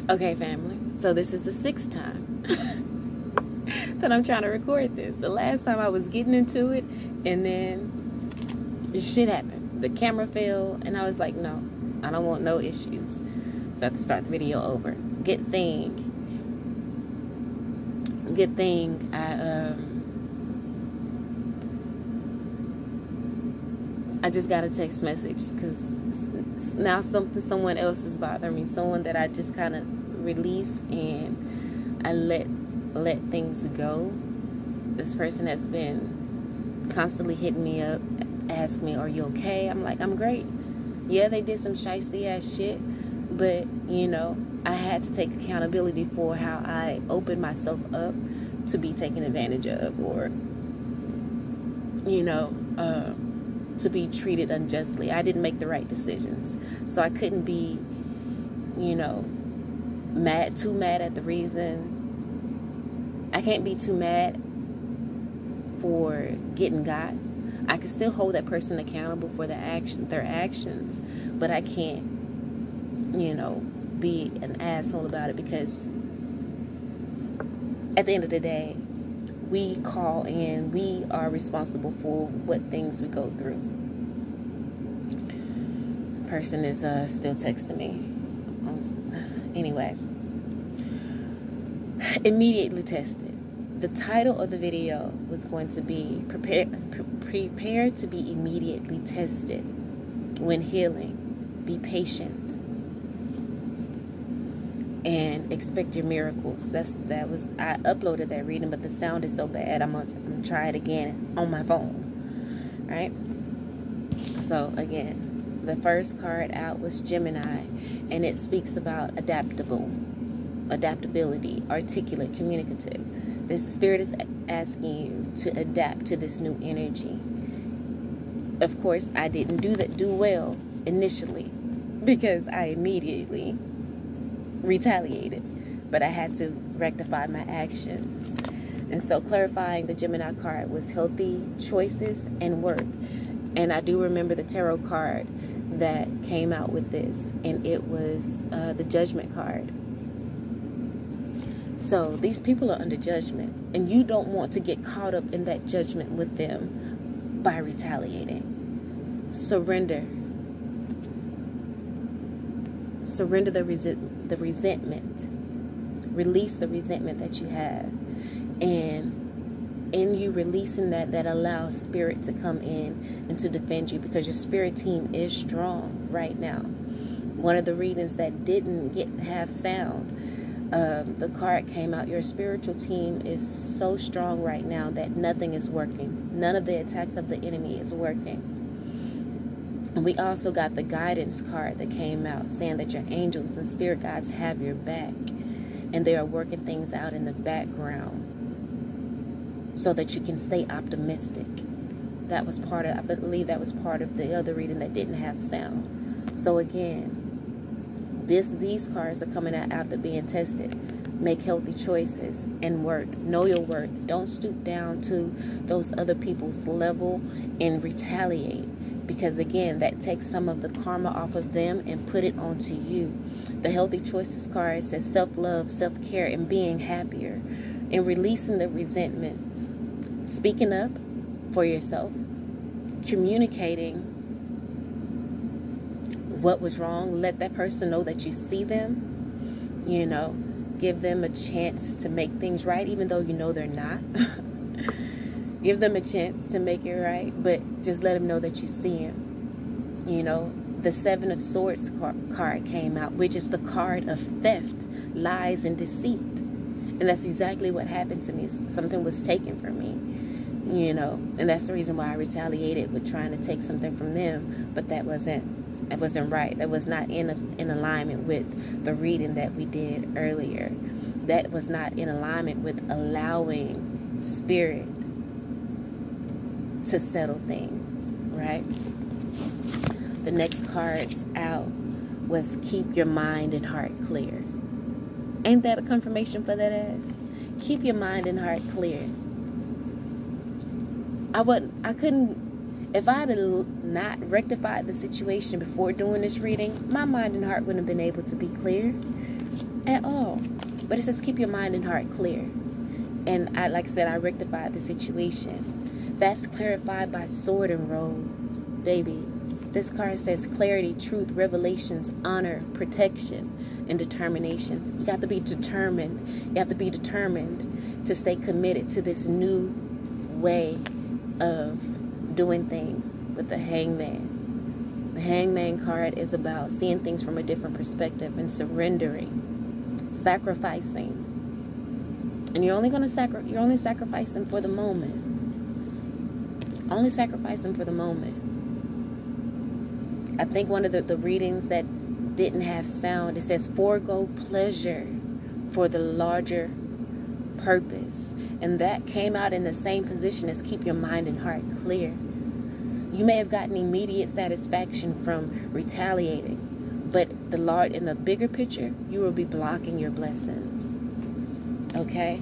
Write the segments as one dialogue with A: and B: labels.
A: Okay, family. So this is the 6th time that I'm trying to record this. The last time I was getting into it, and then shit happened. The camera fell, and I was like, no, I don't want no issues. So I have to start the video over. Good thing I just got a text message because now someone else is bothering me. Someone that I just kind of released and I let things go. This person has been constantly hitting me up, asking me, are you okay? I'm like, I'm great. Yeah, they did some shicey ass shit, but you know, I had to take accountability for how I opened myself up to be taken advantage of, or you know, to be treated unjustly. I didn't make the right decisions, so I couldn't be, you know, too mad at the reason. I can't be too mad for getting got. I can still hold that person accountable for their actions, but I can't, you know, be an asshole about it, because at the end of the day, we call in, we are responsible for what things we go through. Person is still texting me. Anyway, immediately tested. The title of the video was going to be prepare to be immediately tested when healing. Be patient and expect your miracles. I uploaded that reading, but the sound is so bad. I'm gonna try it again on my phone. Right? So again, the first card out was Gemini, and it speaks about adaptability, articulate, communicative. This spirit is asking you to adapt to this new energy. Of course, I didn't do well initially because I immediately retaliated, but I had to rectify my actions. And so clarifying the Gemini card was healthy choices and worth. And I do remember the tarot card that came out with this, and it was the Judgment card. So these people are under judgment, and you don't want to get caught up in that judgment with them by retaliating. Surrender the resentment. Release the resentment that you have, and in you releasing that allows spirit to come in and to defend you, because your spirit team is strong right now. One of the readings that didn't have sound, the card came out. Your spiritual team is so strong right now that nothing is working. None of the attacks of the enemy is working. And we also got the guidance card that came out, saying that your angels and spirit guides have your back, and they are working things out in the background so that you can stay optimistic. That was I believe that was part of the other reading that didn't have sound. So again, these cards are coming out after being tested. Make healthy choices and worth. Know your worth. Don't stoop down to those other people's level and retaliate, because again, that takes some of the karma off of them and put it onto you. The healthy choices card says self-love, self-care, and being happier, and releasing the resentment. Speaking up for yourself, communicating what was wrong. Let that person know that you see them. You know, give them a chance to make things right, even though you know they're not. Give them a chance to make it right, but just let them know that you see them. You know, the 7 of Swords card came out, which is the card of theft, lies, and deceit. And that's exactly what happened to me. Something was taken from me, you know, and that's the reason why I retaliated with trying to take something from them. But that wasn't right. That was not in alignment with the reading that we did earlier. That was not in alignment with allowing spirit to settle things, right? The next cards out was keep your mind and heart clear. Ain't that a confirmation for that ass? Keep your mind and heart clear. If I had not rectified the situation before doing this reading, my mind and heart wouldn't have been able to be clear. at all. But it says keep your mind and heart clear. And like I said, I rectified the situation. That's clarified by sword and rose, baby. This card says clarity, truth, revelations, honor, protection, and determination. You got to be determined. You have to be determined to stay committed to this new way of doing things with the Hangman. The Hangman card is about seeing things from a different perspective and surrendering, sacrificing. And you're only sacrificing for the moment. Only sacrificing for the moment. I think one of the readings that didn't have sound, it says forego pleasure for the larger purpose. And that came out in the same position as keep your mind and heart clear. You may have gotten immediate satisfaction from retaliating, but in the bigger picture, you will be blocking your blessings. Okay?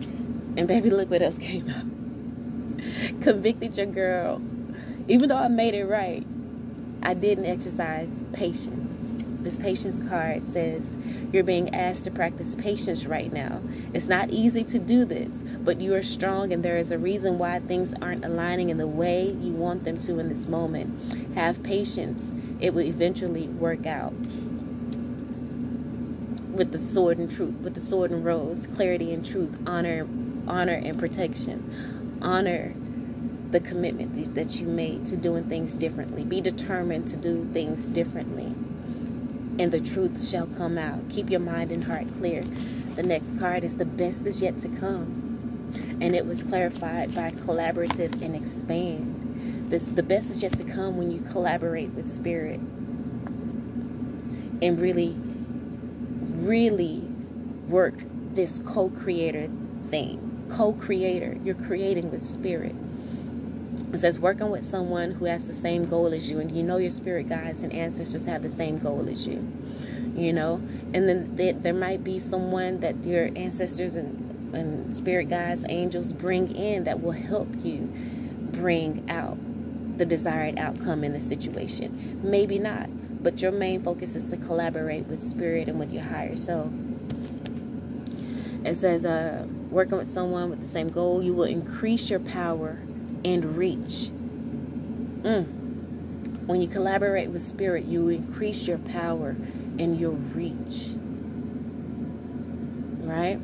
A: And baby, look what else came out. Convicted your girl. Even though I made it right, I didn't exercise patience. This patience card says you're being asked to practice patience right now. It's not easy to do this, but you are strong, and there is a reason why things aren't aligning in the way you want them to in this moment. Have patience. It will eventually work out. With the sword and truth, with the sword and rose, clarity and truth, honor and protection. Honor the commitment that you made to doing things differently. Be determined to do things differently, and the truth shall come out. Keep your mind and heart clear. The next card is the best is yet to come, and it was clarified by collaborative and expand. The best is yet to come when you collaborate with spirit and really work this co-creator thing. Co-creator, you're creating with spirit. It says working with someone who has the same goal as you, and you know your spirit guides and ancestors have the same goal as you, you know. And then there might be someone that your ancestors and spirit guides, angels bring in that will help you bring out the desired outcome in the situation. Maybe not, but your main focus is to collaborate with spirit and with your higher self. It says working with someone with the same goal, you will increase your power and reach. When you collaborate with spirit, you increase your power and your reach. Right?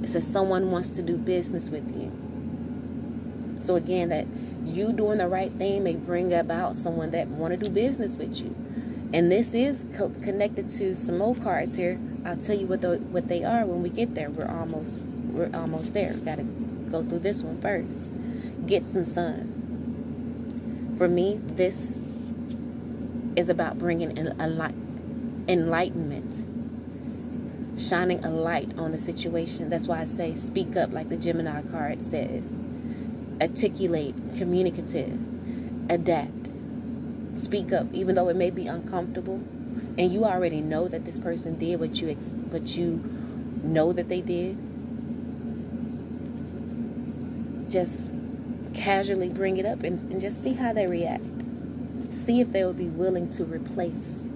A: It says someone wants to do business with you. So again, that you doing the right thing may bring about someone that want to do business with you. And this is connected to some more cards here. I'll tell you what they are when we get there. We're almost there. Got to go through this one first. Get some sun. For me, this is about bringing enlightenment, shining a light on the situation. That's why I say speak up, like the Gemini card says. Articulate, communicative, adapt. Speak up, even though it may be uncomfortable, and you already know that this person did what you know that they did. Just casually bring it up and just see how they react. See if they will be willing to replace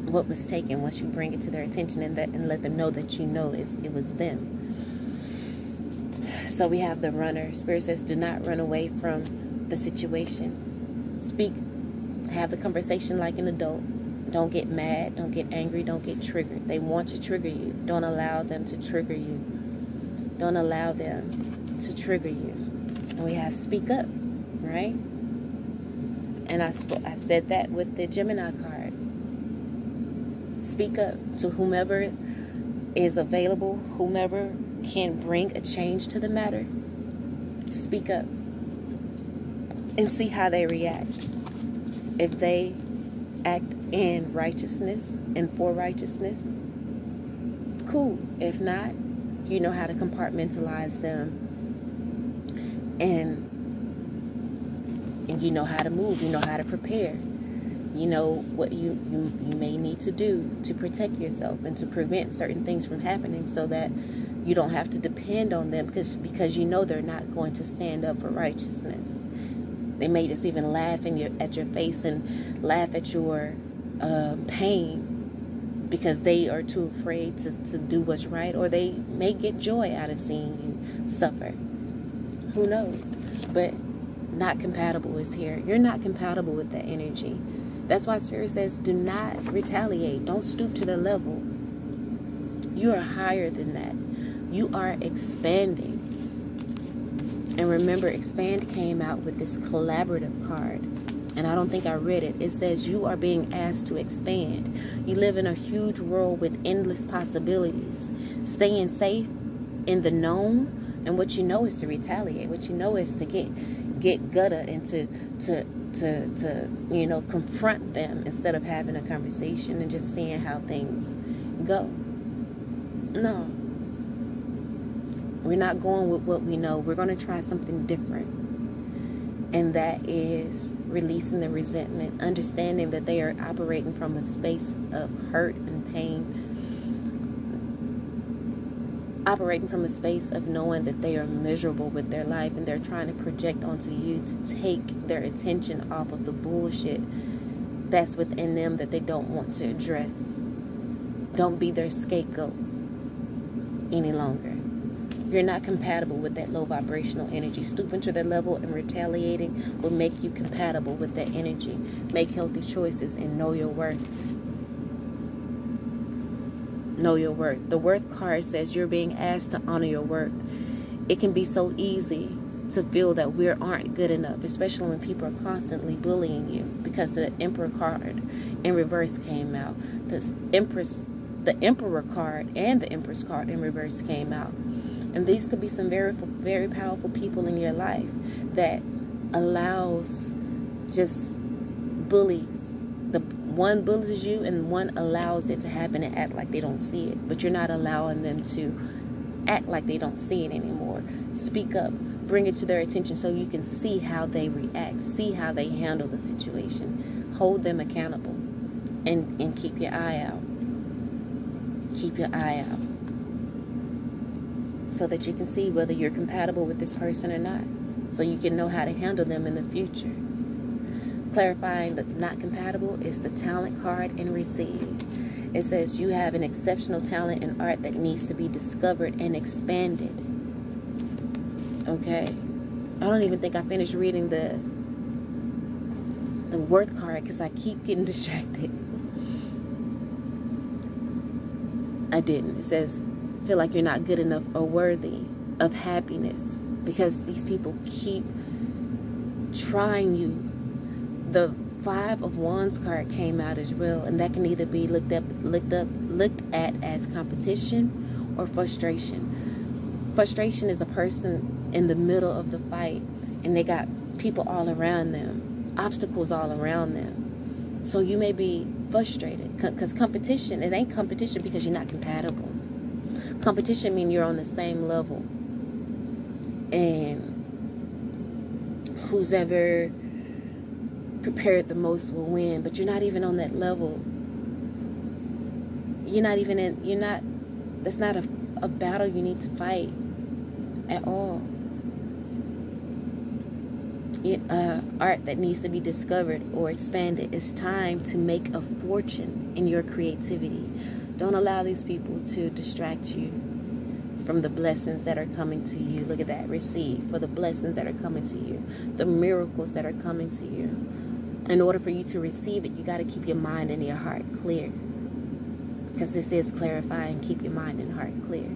A: what was taken once you bring it to their attention and let them know that you know it was them. So we have the runner. Spirit says do not run away from the situation. Speak. Have the conversation like an adult. Don't get mad. Don't get angry. Don't get triggered. They want to trigger you. Don't allow them to trigger you. Don't allow them to trigger you. And we have speak up, right? And I said that with the Gemini card. Speak up to whomever is available, whomever can bring a change to the matter. Speak up and see how they react. If they act in righteousness and for righteousness, cool. If not, you know how to compartmentalize them, and you know how to move. You know how to prepare. You know what you may need to do to protect yourself and to prevent certain things from happening, so that you don't have to depend on them because you know they're not going to stand up for righteousness. They may just even laugh at your face and laugh at your pain because they are too afraid to do what's right, or they may get joy out of seeing you suffer. Who knows? But not compatible is here. You're not compatible with that energy. That's why Spirit says, do not retaliate. Don't stoop to their level. You are higher than that. You are expanding. And remember, expand came out with this collaborative card. And I don't think I read it. It says you are being asked to expand. You live in a huge world with endless possibilities. Staying safe in the known, and what you know is to retaliate. What you know is to get gutta and to you know, confront them instead of having a conversation and just seeing how things go. No. We're not going with what we know. We're going to try something different. And that is releasing the resentment, understanding that they are operating from a space of hurt and pain, operating from a space of knowing that they are miserable with their life, and they're trying to project onto you to take their attention off of the bullshit that's within them that they don't want to address. Don't be their scapegoat any longer. You're not compatible with that low vibrational energy. Stooping to their level and retaliating will make you compatible with that energy. Make healthy choices and know your worth. Know your worth. The worth card says you're being asked to honor your worth. It can be so easy to feel that we aren't good enough, especially when people are constantly bullying you, because the Emperor card in reverse came out. The Emperor card and the Empress card in reverse came out. And these could be some very, very powerful people in your life that allows just bullies. The one bullies you and one allows it to happen and act like they don't see it. But you're not allowing them to act like they don't see it anymore. Speak up. Bring it to their attention so you can see how they react. See how they handle the situation. Hold them accountable. And keep your eye out. Keep your eye out. So that you can see whether you're compatible with this person or not. So you can know how to handle them in the future. Clarifying that not compatible is the talent card and receive. It says you have an exceptional talent in art that needs to be discovered and expanded. Okay. I don't even think I finished reading the worth card because I keep getting distracted. I didn't. It says feel like you're not good enough or worthy of happiness because these people keep trying you. The 5 of Wands card came out as well, and that can either be looked at as competition or frustration. Frustration is a person in the middle of the fight and they got people all around them, obstacles all around them. So you may be frustrated because competition, it ain't competition because you're not compatible. Competition means you're on the same level. And who's ever prepared the most will win. But you're not even on that level. That's not a battle you need to fight at all. Art that needs to be discovered or expanded. It's time to make a fortune in your creativity. Don't allow these people to distract you from the blessings that are coming to you. Look at that. Receive for the blessings that are coming to you. The miracles that are coming to you. In order for you to receive it, you got to keep your mind and your heart clear. Because this is clarifying. Keep your mind and heart clear.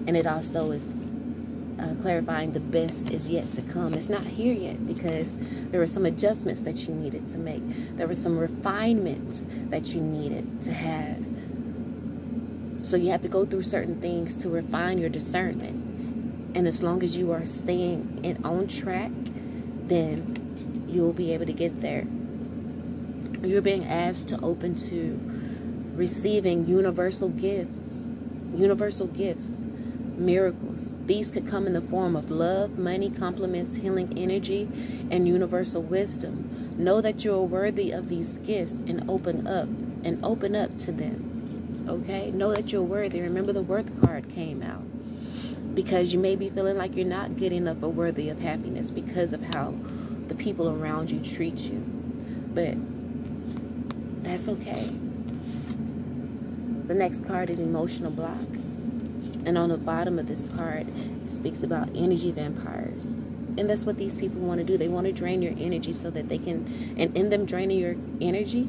A: And it also is clarifying the best is yet to come. It's not here yet because there were some adjustments that you needed to make. There were some refinements that you needed to have. So you have to go through certain things to refine your discernment. And as long as you are staying on track, then you'll be able to get there. You're being asked to open to receiving universal gifts, miracles. These could come in the form of love, money, compliments, healing energy, and universal wisdom. Know that you are worthy of these gifts and open up to them. Okay? Know that you're worthy. Remember the worth card came out. Because you may be feeling like you're not good enough or worthy of happiness because of how the people around you treat you. But that's okay. The next card is emotional block. And on the bottom of this card, it speaks about energy vampires. And that's what these people want to do. They want to drain your energy so that they can, and in them draining your energy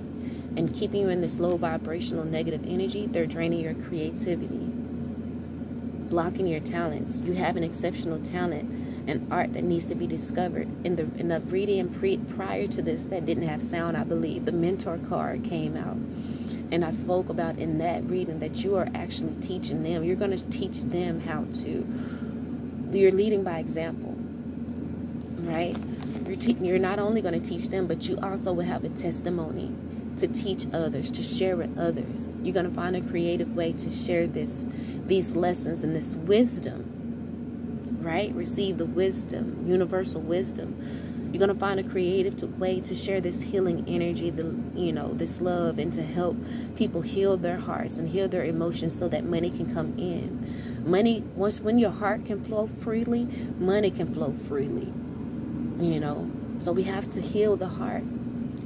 A: and keeping you in this low vibrational negative energy, they're draining your creativity, blocking your talents. You have an exceptional talent and art that needs to be discovered. In the reading prior to this that didn't have sound, I believe, the mentor card came out. And I spoke about in that reading that you are actually teaching them. You're going to teach them how to. You're leading by example, right? You're not only going to teach them, but you also will have a testimony to teach others, to share with others. You're going to find a creative way to share these lessons and this wisdom, right? Receive the wisdom, universal wisdom. You're going to find a creative way to share this healing energy, this love, and to help people heal their hearts and heal their emotions so that money can come in. Money, when your heart can flow freely, money can flow freely, So we have to heal the heart.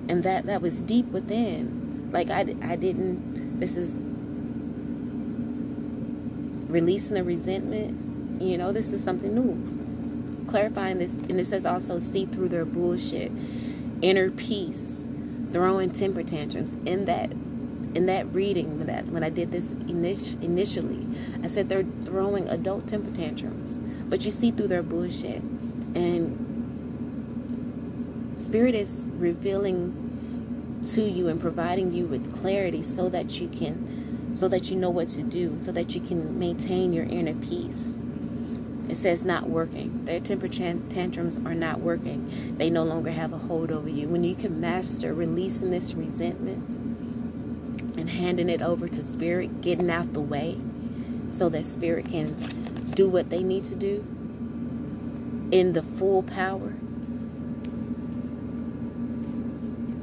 A: And that was deep within. Like this is releasing the resentment. This is something new. Clarifying this, and it says also see through their bullshit, inner peace, throwing temper tantrums. In that reading, when I did this initially, I said they're throwing adult temper tantrums, but you see through their bullshit, and Spirit is revealing to you and providing you with clarity so that you know what to do, so that you can maintain your inner peace. It says not working. Their temper tantrums are not working. They no longer have a hold over you. When you can master releasing this resentment and handing it over to Spirit, getting out the way so that Spirit can do what they need to do in the full power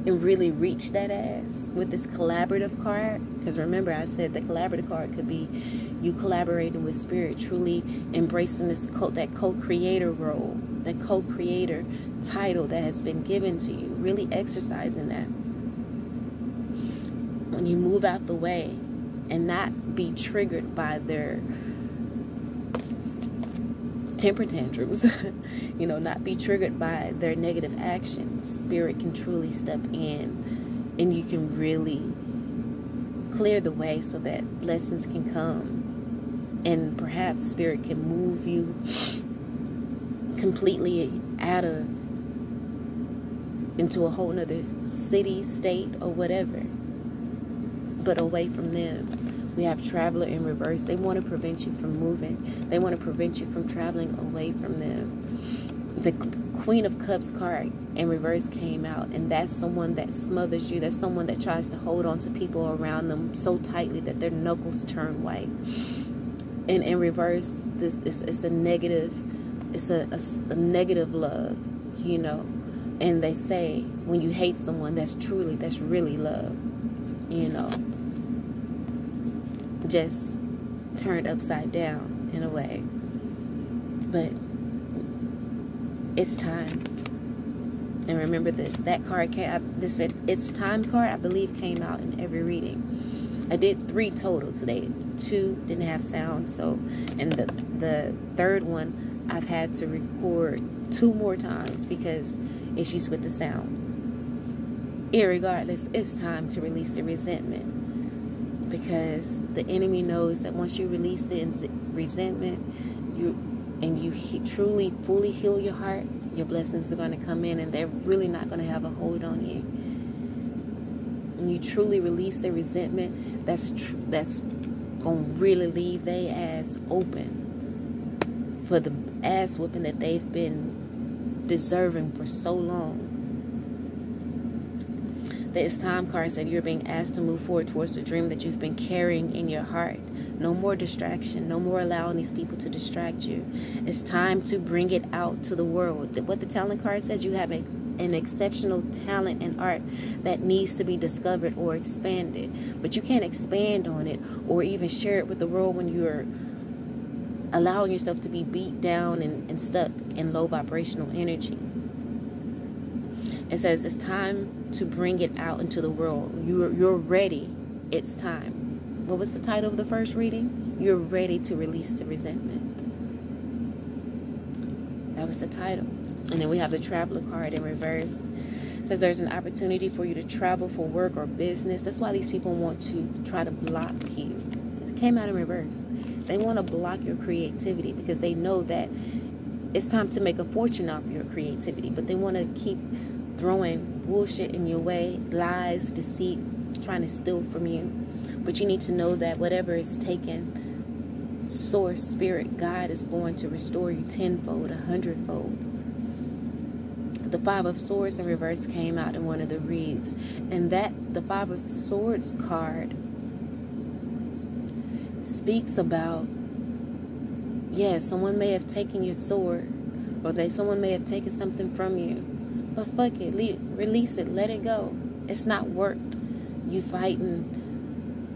A: and really reach that ass with this collaborative card. Because remember, I said the collaborative card could be you collaborating with Spirit, truly embracing that co-creator role, that co-creator title that has been given to you, really exercising that. When you move out the way and not be triggered by their temper tantrums, not be triggered by their negative actions, Spirit can truly step in and you can really clear the way so that lessons can come, and perhaps Spirit can move you completely into a whole nother city, state, or whatever, but away from them. We have Traveler in reverse. They want to prevent you from moving. They want to prevent you from traveling away from them. The Queen of Cups card in reverse came out, and that's someone that smothers you. That's someone that tries to hold on to people around them so tightly that their knuckles turn white. And in reverse, it's a negative. It's a negative love, And they say when you hate someone, that's really love, Just turned upside down in a way. But it's time. And remember this, that card this It's Time card, I believe, came out in every reading. I did 3 total today. 2 didn't have sound, and the third one I've had to record 2 more times because issues with the sound. Irregardless, it's time to release the resentment, because the enemy knows that once you release the resentment, you truly fully heal your heart, your blessings are going to come in and they're really not going to have a hold on you. And you truly release the resentment, that's going to really leave their ass open for the ass whooping that they've been deserving for so long. The It's Time card said you're being asked to move forward towards the dream that you've been carrying in your heart. No more distraction. No more allowing these people to distract you. It's time to bring it out to the world. What the talent card says, you have an exceptional talent and art that needs to be discovered or expanded. But you can't expand on it or even share it with the world when you're allowing yourself to be beat down and stuck in low vibrational energy. It says it's time to bring it out into the world. You're ready. It's time. What was the title of the first reading? You're ready to release the resentment. That was the title. And then we have the traveler card in reverse. It says there's an opportunity for you to travel for work or business. That's why these people want to try to block you. It came out in reverse. They want to block your creativity because they know that it's time to make a fortune off your creativity. But they want to keep throwing bullshit in your way, lies, deceit, trying to steal from you. But you need to know that whatever is taken, Source, Spirit, God is going to restore you tenfold, 100-fold. The Five of Swords in reverse came out in one of the reads. And the Five of Swords card speaks about, yes, someone may have taken your sword, or someone may have taken something from you. But fuck it, release it, let it go. It's not worth you fighting.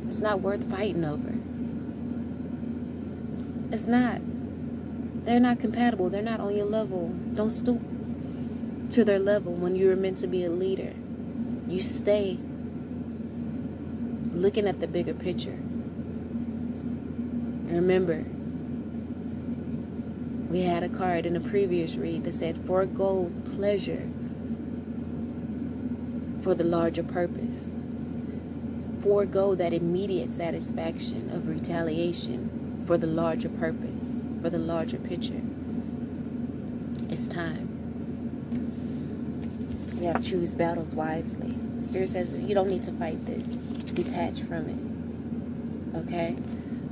A: It's not worth fighting over. It's not. They're not compatible. They're not on your level. Don't stoop to their level when you're meant to be a leader. You stay looking at the bigger picture. Remember, we had a card in a previous read that said, forego pleasure for the larger purpose. Forego that immediate satisfaction of retaliation for the larger purpose, for the larger picture. It's time. We have to choose battles wisely. Spirit says you don't need to fight this. Detach from it. Okay?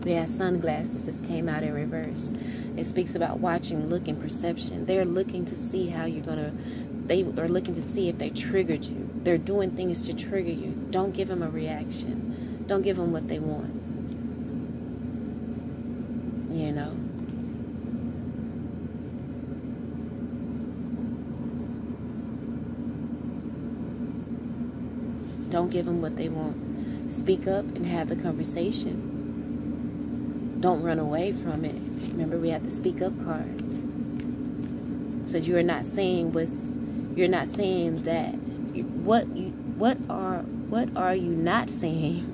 A: We have sunglasses. This came out in reverse. It speaks about watching, looking, perception. They're looking to see how you're going to... They are looking to see if they triggered you. They're doing things to trigger you. Don't give them a reaction. Don't give them what they want. You know. Don't give them what they want. Speak up and have the conversation. Don't run away from it. Remember, we have the speak up card. It says you're not saying that. What are you not saying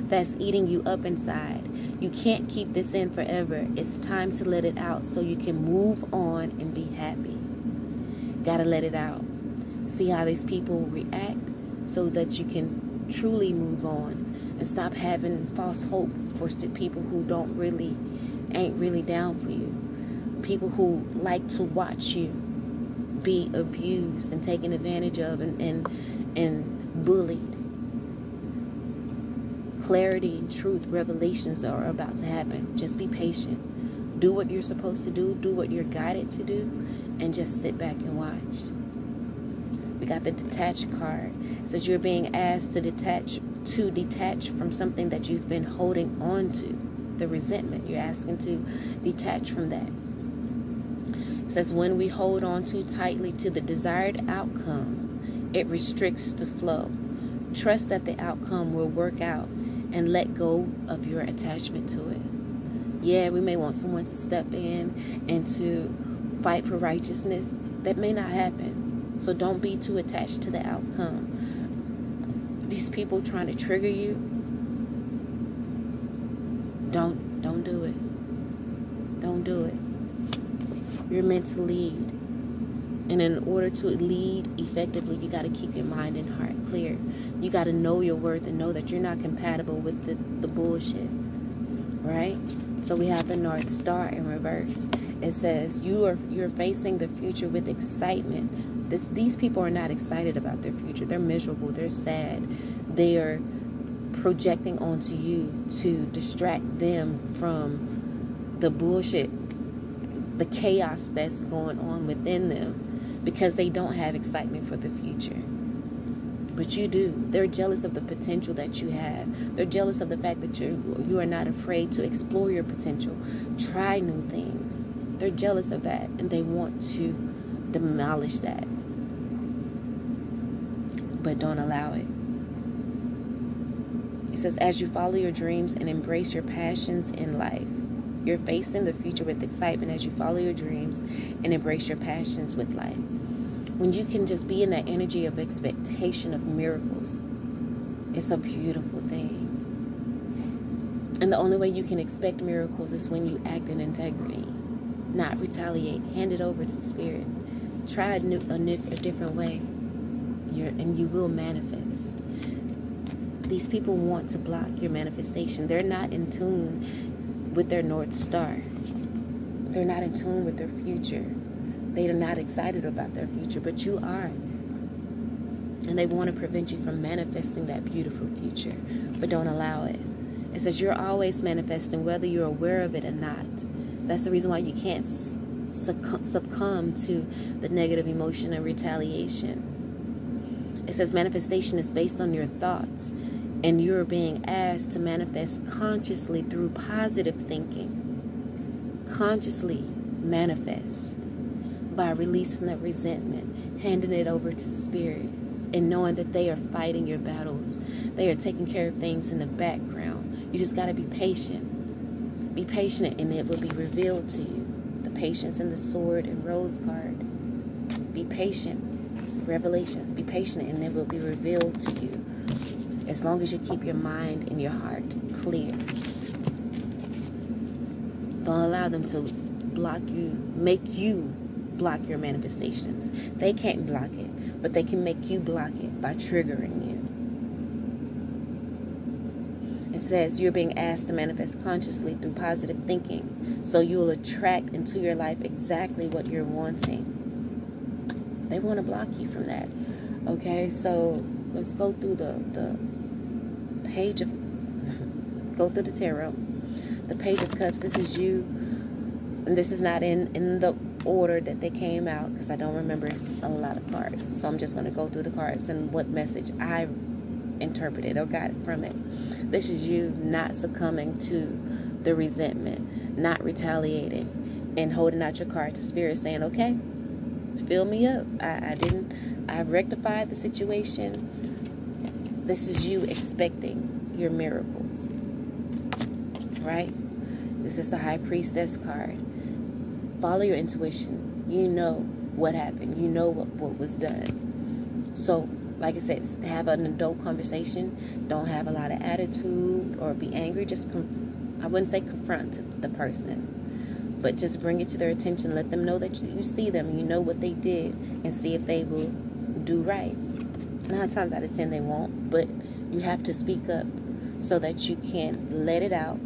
A: that's eating you up inside? You can't keep this in forever. It's time to let it out so you can move on and be happy. Gotta let it out. See how these people react so that you can truly move on and stop having false hope for people who ain't really down for you. People who like to watch you be abused and taken advantage of and bullied. Clarity and truth, revelations are about to happen. Just be patient. Do what you're supposed to do. Do what you're guided to do. And just sit back and watch. We got the detach card. It says you're being asked to detach from something that you've been holding on to. The resentment. You're asking to detach from that. It says when we hold on too tightly to the desired outcome, it restricts the flow. Trust that the outcome will work out and let go of your attachment to it. Yeah, we may want someone to step in and to fight for righteousness. That may not happen. So don't be too attached to the outcome. These people trying to trigger you, don't do it. Don't do it. You're meant to lead. And in order to lead effectively, you got to keep your mind and heart clear. You got to know your worth and know that you're not compatible with the bullshit. Right? So we have the North Star in reverse. It says you're facing the future with excitement. These people are not excited about their future. They're miserable. They're sad. They are projecting onto you to distract them from the bullshit, the chaos that's going on within them, because they don't have excitement for the future. But you do. They're jealous of the potential that you have. They're jealous of the fact that you are not afraid to explore your potential, try new things. They're jealous of that, and they want to demolish that. But don't allow it. It says, as you follow your dreams and embrace your passions in life, you're facing the future with excitement as you follow your dreams and embrace your passions with life. When you can just be in that energy of expectation of miracles, it's a beautiful thing. And the only way you can expect miracles is when you act in integrity, not retaliate. Hand it over to Spirit. Try a different way, and you will manifest. These people want to block your manifestation. They're not in tune with their North Star. They're not in tune with their future. They are not excited about their future, but you are. And they want to prevent you from manifesting that beautiful future, but don't allow it. It says you're always manifesting, whether you're aware of it or not. That's the reason why you can't succumb to the negative emotion and retaliation. It says manifestation is based on your thoughts, and you're being asked to manifest consciously through positive thinking. Consciously manifest by releasing the resentment, handing it over to Spirit, and knowing that they are fighting your battles. They are taking care of things in the background. You just got to be patient. Be patient, and it will be revealed to you. The patience in the sword and rose card. Be patient. Revelations. Be patient, and it will be revealed to you. As long as you keep your mind and your heart clear. Don't allow them to block you, make you block your manifestations. They can't block it, but they can make you block it by triggering you. It says you're being asked to manifest consciously through positive thinking, so you will attract into your life exactly what you're wanting. They want to block you from that. Okay, so let's go through the page of, go through the tarot. The Page of Cups, this is you. And this is not in the order that they came out, because I don't remember a lot of cards. So I'm just going to go through the cards and what message I interpreted or got from it. This is you not succumbing to the resentment, not retaliating, and holding out your card to Spirit saying, okay, fill me up. I rectified the situation. This is you expecting your miracles, right? This is the High Priestess card. Follow your intuition. You know what happened. You know what was done. So, like I said, have an adult conversation. Don't have a lot of attitude or be angry. Just, I wouldn't say confront the person, but just bring it to their attention. Let them know that you see them. You know what they did, and see if they will do right. 9 times out of 10 they won't, but you have to speak up so that you can let it out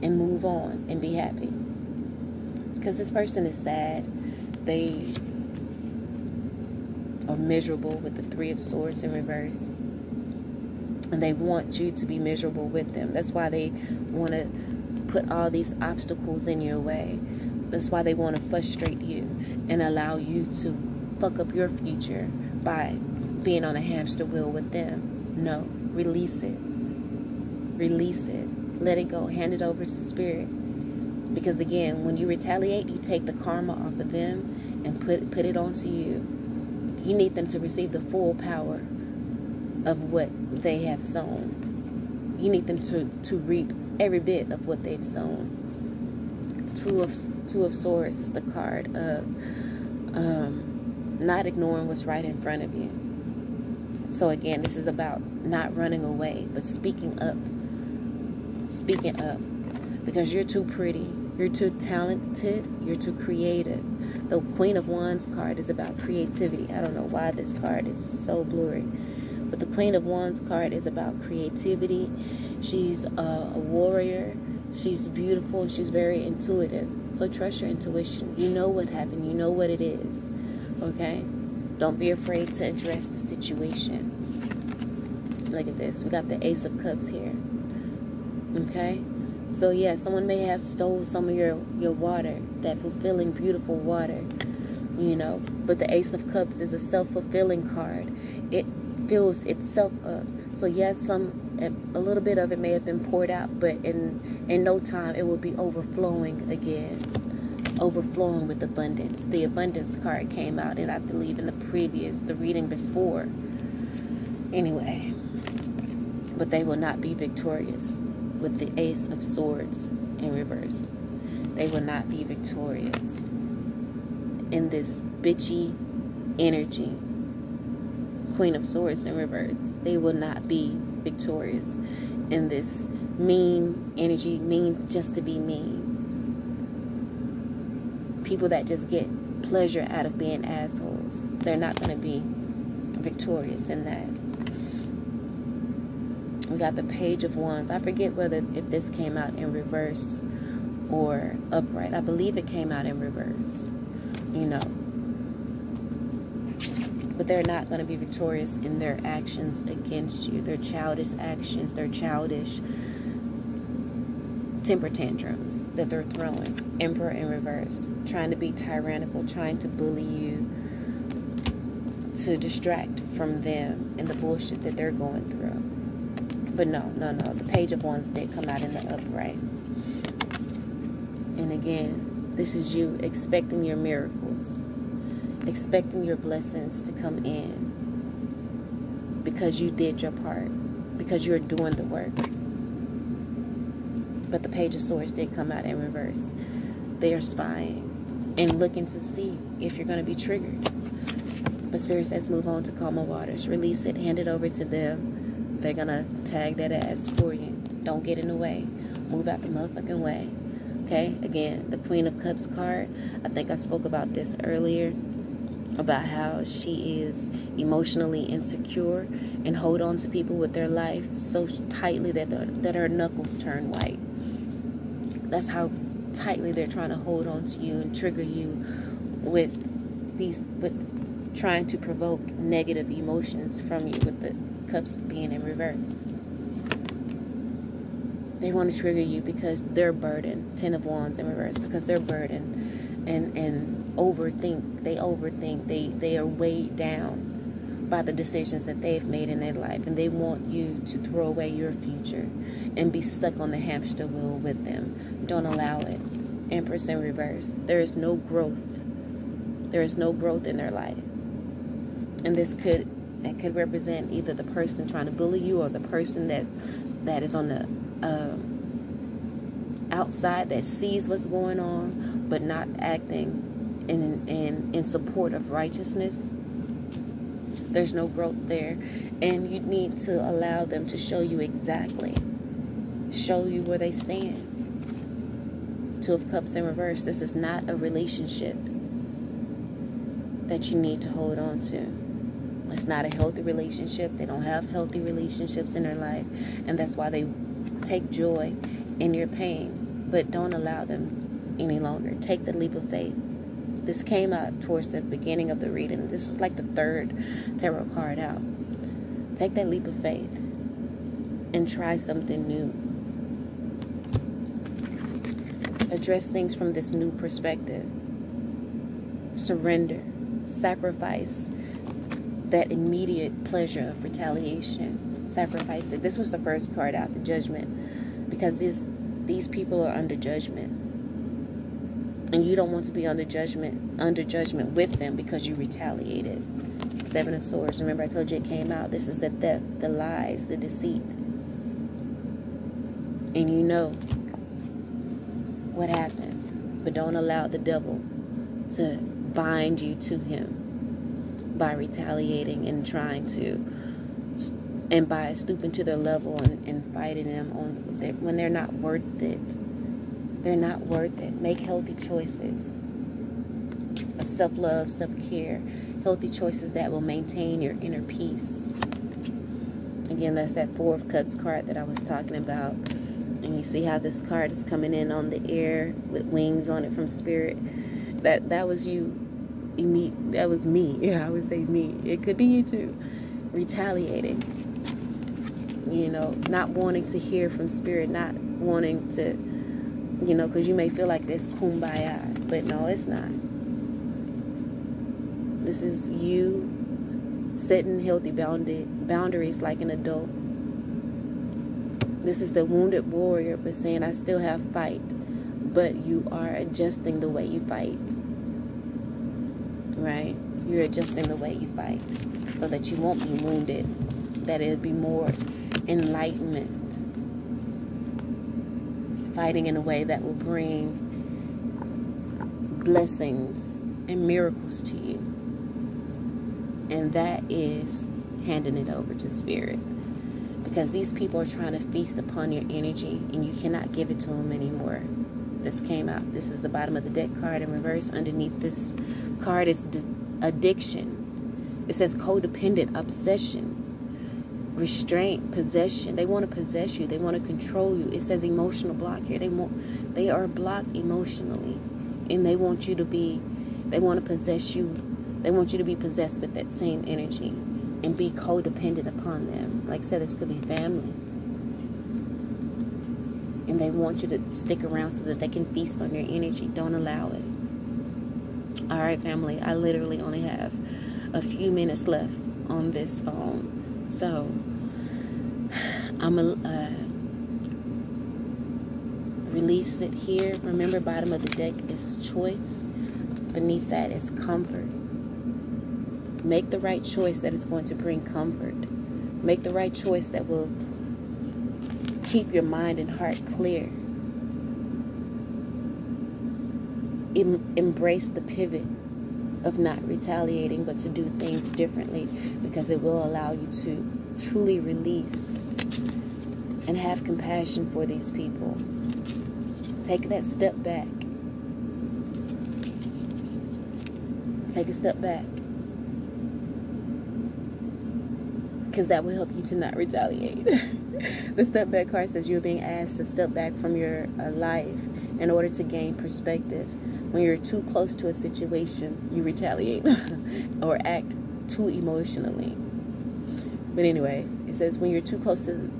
A: and move on and be happy. Because this person is sad. They are miserable with the 3 of Swords in reverse. And they want you to be miserable with them. That's why they want to put all these obstacles in your way. That's why they want to frustrate you and allow you to fuck up your future by being on a hamster wheel with them. No, release it. Release it. Let it go. Hand it over to Spirit. Because again, when you retaliate, you take the karma off of them and put it onto you. You need them to receive the full power of what they have sown. You need them to reap every bit of what they've sown. Two of Swords is the card of not ignoring what's right in front of you. So again, this is about not running away, but speaking up. Speaking up. Because you're too pretty. You're too talented. You're too creative. The Queen of Wands card is about creativity. I don't know why this card is so blurry. But the Queen of Wands card is about creativity. She's a warrior. She's beautiful. She's very intuitive. So trust your intuition. You know what happened. You know what it is. Okay? Don't be afraid to address the situation. Look at this. We got the Ace of Cups here. Okay? So yeah, someone may have stole some of your water, that fulfilling, beautiful water, you know. But the Ace of Cups is a self-fulfilling card. It fills itself up. So yes, a little bit of it may have been poured out, but in no time it will be overflowing again. Overflowing with abundance. The abundance card came out, and I believe in the reading before. Anyway, but they will not be victorious with the Ace of Swords in reverse. They will not be victorious in this bitchy energy. Queen of Swords in reverse. They will not be victorious in this mean energy, mean just to be mean. People that just get pleasure out of being assholes. They're not going to be victorious in that. We got the Page of Wands. I forget if this came out in reverse or upright. I believe it came out in reverse. You know. But they're not going to be victorious in their actions against you. Their childish actions, their childish temper tantrums that they're throwing. Emperor in reverse. Trying to be tyrannical, trying to bully you, to distract from them and the bullshit that they're going through. But no. The Page of Wands did come out in the upright. And again, this is you expecting your miracles. Expecting your blessings to come in. Because you did your part. Because you're doing the work. But the Page of Swords did come out in reverse. They are spying and looking to see if you're going to be triggered. But Spirit says move on to calmer waters. Release it. Hand it over to them. They're going to tag that ass for you. Don't get in the way. Move out the motherfucking way. Okay? Again, the Queen of Cups card. I think I spoke about this earlier. About how she is emotionally insecure and hold on to people with their life so tightly that her knuckles turn white. That's how tightly they're trying to hold on to you and trigger you with trying to provoke negative emotions from you, with the cups being in reverse. They want to trigger you because they're burdened. 10 of Wands in reverse, because they're burdened and overthink. They are weighed down by the decisions that they've made in their life, and they want you to throw away your future and be stuck on the hamster wheel with them. Don't allow it. Empress in reverse. There is no growth. There is no growth in their life. And this could represent either the person trying to bully you or the person that is on the outside, that sees what's going on but not acting in support of righteousness. There's no growth there, and you need to allow them to show you where they stand. 2 of Cups in reverse. This is not a relationship that you need to hold on to. It's not a healthy relationship. They don't have healthy relationships in their life, and that's why they take joy in your pain. But don't allow them any longer. Take the leap of faith. This came out towards the beginning of the reading. This is like the 3rd tarot card out. Take that leap of faith and try something new. Address things from this new perspective. Surrender. Sacrifice that immediate pleasure of retaliation. Sacrifice it. This was the first card out, the Judgment. Because these people are under judgment. And you don't want to be under judgment with them because you retaliated. 7 of Swords. Remember I told you it came out. This is the theft, the lies, the deceit. And you know what happened. But don't allow the devil to bind you to him by retaliating and trying to, and by stooping to their level and fighting them when they're not worth it. They're not worth it. Make healthy choices of self-love, self-care. Healthy choices that will maintain your inner peace. Again, that's that 4 of Cups card that I was talking about. And you see how this card is coming in on the air with wings on it from Spirit. That was you. That was me. Yeah, I would say me. It could be you too. Retaliating. You know, not wanting to hear from Spirit. Not wanting to, you know, because you may feel like this kumbaya. But no, it's not. This is you setting healthy boundaries like an adult. This is the wounded warrior, but saying, I still have fight. But you are adjusting the way you fight. Right? You're adjusting the way you fight so that you won't be wounded. That it'll be more enlightenment. Fighting in a way that will bring blessings and miracles to you. And that is handing it over to Spirit. because these people are trying to feast upon your energy, and you cannot give it to them anymore. This came out. This is the bottom of the deck card in reverse. Underneath this card is addiction. It says codependent, obsession, restraint, possession. They want to possess you. They want to control you. It says emotional block here. They are blocked emotionally, and they want to possess you. They want you to be possessed with that same energy and be codependent upon them. Like I said, this could be family. And they want you to stick around so that they can feast on your energy. Don't allow it. All right, family. I literally only have a few minutes left on this phone. So, I'm going to release it here. Remember, bottom of the deck is choice. Beneath that is comfort. Make the right choice that is going to bring comfort. Make the right choice that will keep your mind and heart clear. Embrace the pivot of not retaliating, but to do things differently, because it will allow you to truly release and have compassion for these people. Take that step back. Take a step back. Because that will help you to not retaliate. The step back card says you're being asked to step back from your life in order to gain perspective. When you're too close to a situation, you retaliate or act too emotionally. But anyway, it says when you're too close to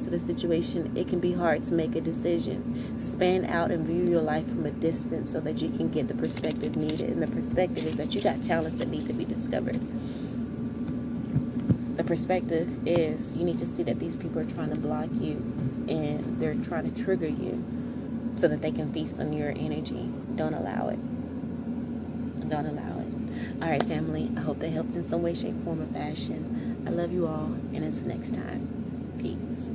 A: the situation, it can be hard to make a decision. Span out and view your life from a distance so that you can get the perspective needed. And the perspective is that you got talents that need to be discovered. The perspective is you need to see that these people are trying to block you and they're trying to trigger you so that they can feast on your energy. Don't allow it. Don't allow it. All right, family. I hope they helped in some way, shape, form, or fashion. I love you all, and until next time. Peace.